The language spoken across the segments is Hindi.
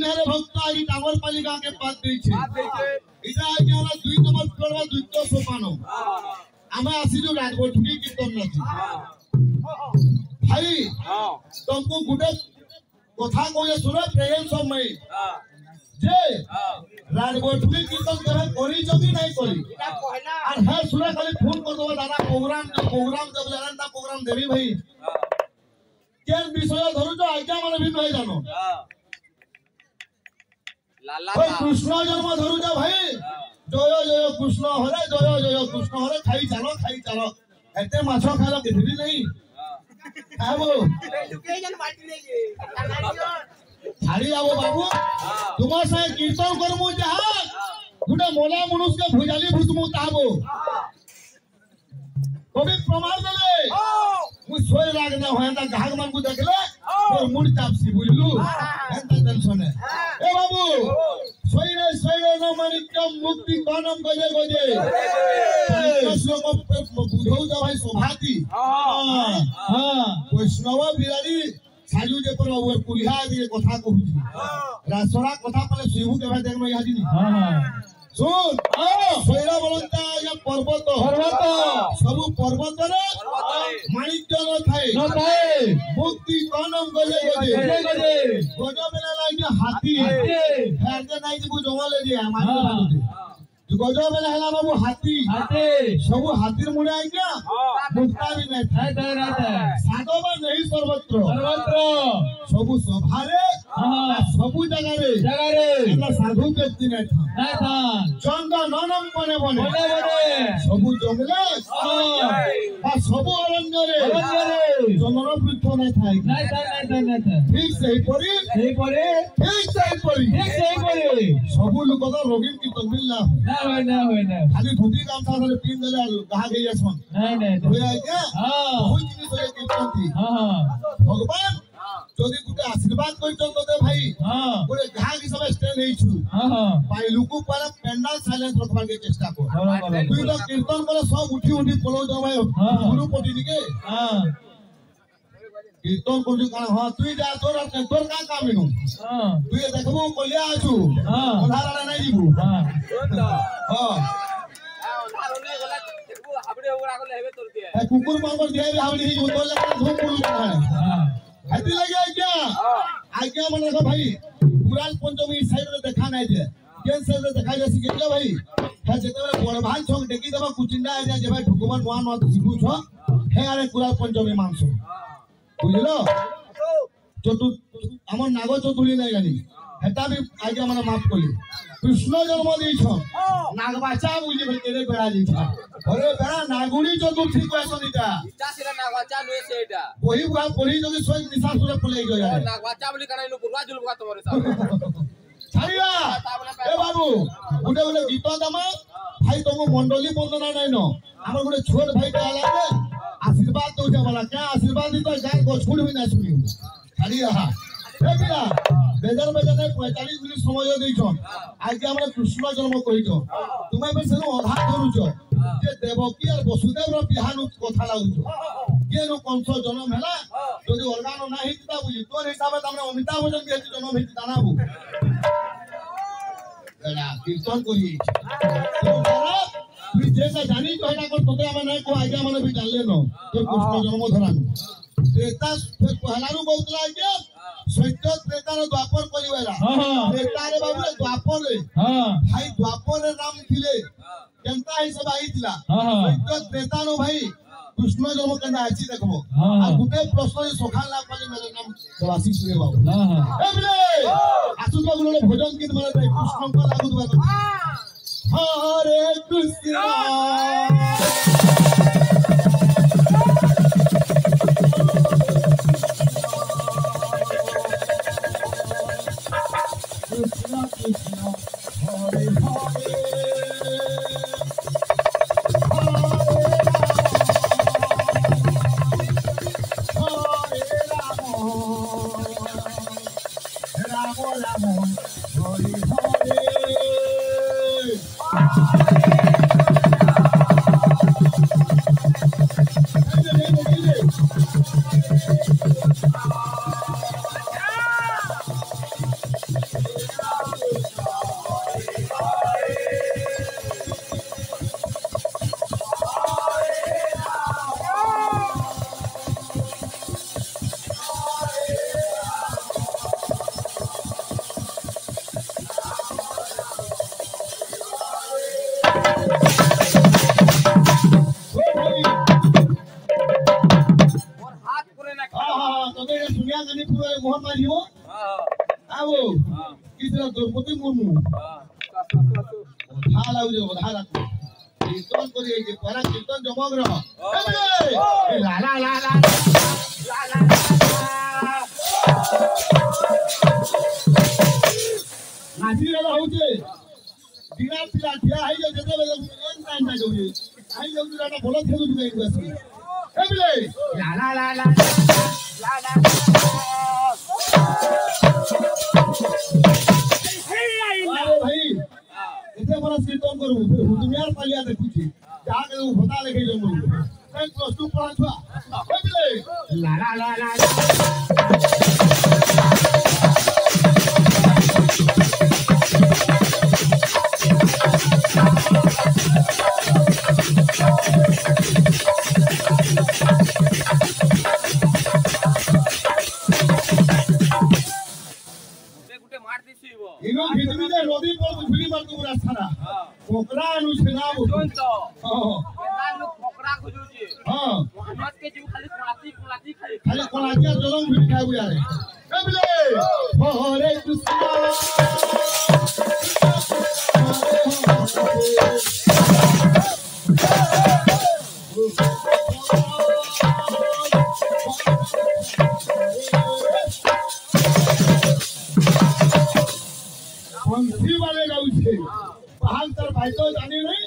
रे भक्त आज टावर पालिका के पास देछे इजा आज हमरा 2 नंबर करवा 200 सोपानो आमे आसीजु राजगोठुकी कीर्तन नथी भाई तुमको गुटे कथा कोए सुनो प्रेम समय जे राजगोठुकी कीर्तन करे करी जबी नहीं करी और है सुना खाली फोन कर दो दादा प्रोग्राम जब जानता प्रोग्राम देवी भाई केन विषय धरु जो आज्ञा माने भी नहीं जानो लाला कृष्ण जन्म धरु जा भाई जय जय कृष्ण हरे खाई चलो एते माछो खालो किथि नहीं आबो दुकेजन बाटी ले छाड़ी आबो बाबू तुम से कीर्तन करमु जहा गुडे मोला मनुष्य के भुजाली भुसमु ताबो कभी प्रमाण देले मु सोय लाग ना होयता घाग मन को देखले और मुड़ चापसी बुझलु एंता टेंशन है ए बाबू सोयरे न मानिक्यम मुक्ति कानम गजे श्लोक बुझौ जा भाई शोभाती हां वैष्णव बिरारी साजू जे पर वो कुलिहा जे कथा कहू रासरा कथा पले शिवू के देख में यादी हां सुन सोयरा बोलता या पर्वत सब पर्वत रे माणिक्य न थाए मुक्ति कानम गजे गजो बेला लागे हाथी फेर दे नहीं जे जंगल जे हमारे गजो बेला हला बाबू हाथी सब हाथीर मुड़े आज्ञा मुक्ता भी नहीं थाए साधव नहीं सर्वत्र सब सभारे सब जगह रे साधु व्यक्ति नहीं था चंदा ननम बने सब जंगले सब अरण्य रे चंदन वृक्ष नहीं था ठीक सही परी सब लोग तो रोगी की तो मिलना खाली धोती काम सारे पिन देले कहा गई छन नहीं होया क्या बहुत जिनिस रे कीर्तन थी भगवान যদি গুটে আশীর্বাদ কইছন তো ভাই গোটে ঘা কি সবে স্টে নেইছু ভাই লুকু পারা পেন্ডাল সাইলেন্স রখবার के চেষ্টা কর তুই তো কীর্তন করে সব উঠি পলো যাও ভাই গুরু পটি দিকে কীর্তন করলি কারণ হ্যাঁ তুই যা তোর কা কাম ইনু তুই দেখবো কলিয়া আছু ওধারা নাই দিবু হ্যাঁ ওধারনে গলা দেখবো হাবড়ে ওরা গলে হেবে তোর দিয়ে কুকুর মারবার দিয়ে হাবড়ি হি তোর লাগা ধুম পুরু হ্যাঁ हाथी लगे आज्ञा मन रखो भाई पुराण पंचमी साइड रे देखा नहीं दे केन साइड रे देखा जसी के भाई है जेते बेले बड़भान छक डेकी देबा कुचिंडा एरिया जे भाई ठुकुमान नुआ नुआ सिखु छ हे आरे पुराण पंचमी मानसो बुझलो चतु हमर नागो चतुली नहीं गानी हेता भी आज्ञा मन माफ कोली कृष्ण जन्म दी छ नागबाचा बुझी भाई तेरे बेड़ा दी छ अरे बेड़ा नागुड़ी चतुर्थी कहसनिता इटा सिरा नागबाचा नय सेटा वही बुआ पड़ी जदी सोई निशा सुरे पले गया नागबाचा बोली कनाइनो बुरवा जुलबा तोरे साथ छाड़िया ए बाबू गुटे गुटे गीत दामा भाई तुम मंडली बंदना नहीं न हमर गुटे छोट भाई के आला के आशीर्वाद दो जा वाला क्या आशीर्वाद दी तो जाय को छोड़ भी ना सुनी छाड़िया ए बिरा बेजार बेजाने 45 मिनिट समय देइछो आज हमरा कृष्ण जन्म कहिछो तुमे बे सेनु अधा करूछो जे देवकी और वसुदेव रो बिहान कथा लागुछो केनो कंस जन्म हैला जदी organo नाही हिता बुझी तोर हिसाब से हमने अमिताभ बच्चन के जन्म हित दानाबू एडा कीर्तन करी तू जेसा जानी तो एटा को तोते हम नहीं को आज्ञा माने भी जानले न तो कृष्ण जन्म धरानु त्रेता फिर पहलानु बहुतला के सत्य त्रेता रो द्वापर करिवेला त्रेता रे बाबू द्वापर रे भाई द्वापर रे राम थिले केनता ही सब आइतला सत्य त्रेता नो भाई कृष्ण जन्म केना आछि देखबो आ गुटे प्रश्न सखान ला पाले मेरे नाम देवासी सुरे बाबू ए बिले आसु बाबू रे भोजन गीत माने कृष्ण को लागु दुआ हरे कृष्ण हाला उजे हाला कीर्तन करी जे परा कीर्तन जमग्र ए ला ला ला ला नाची रे होउचे दिना पिला ठिया हाई जे जेते बेले एन टाइम ना जोजे हाई जो दुराटा बोलो खेलु दुबे बस ए बिले ला ला ला ला ला ला अरे भाई इथे मला कीर्तन करू दुनियार पालिया देखुची जाके उ बता लेके जो मुझे मैं प्लस 2 पढ़ा था ए बिले ला ला ला ला इनो खिचड़ी दे नदी पर झुली मार तू रास्ता ना पोकरा नु छना बोल तो हां लोग पोकरा खोजुजी हां मोहम्मद के जीव खाली कोलाती खाली कोलाती जलम फिर खाए बुया रे ए बिले हरे कृष्ण बंसी वाले गाउछे पहाड़ तर भाई तो जाने नहीं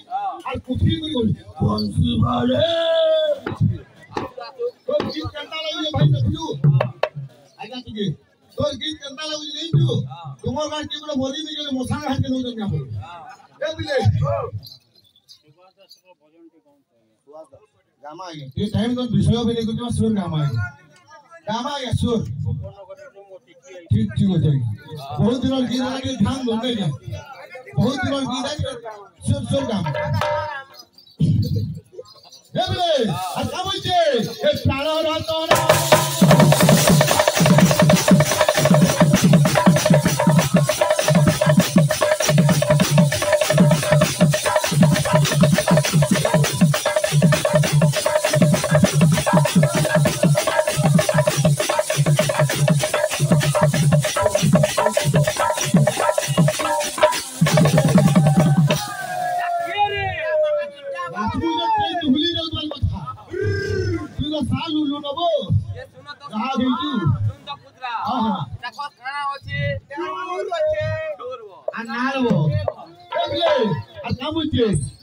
और कुठी भी बोल बंसी वाले तो गीत करता लगे भाई देखू आजा तुझे तो गीत करता लगे नहीं तू तुम्हारा गाछ के बोले बोली नहीं के मोसा हाथ के नहीं क्या बोल ए बिले गामा ये टाइम तो विषय पे देखो जो सुर गामा ये सुर ठीक ठीक हो जाएगी बहुत दिनों गीत आगे ध्यान दो नहीं बहुत दिनों गीत आगे सुर गामा ये बोले अच्छा बोलते ये प्राण रहता ना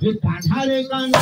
ये कान्हा रे कान्हा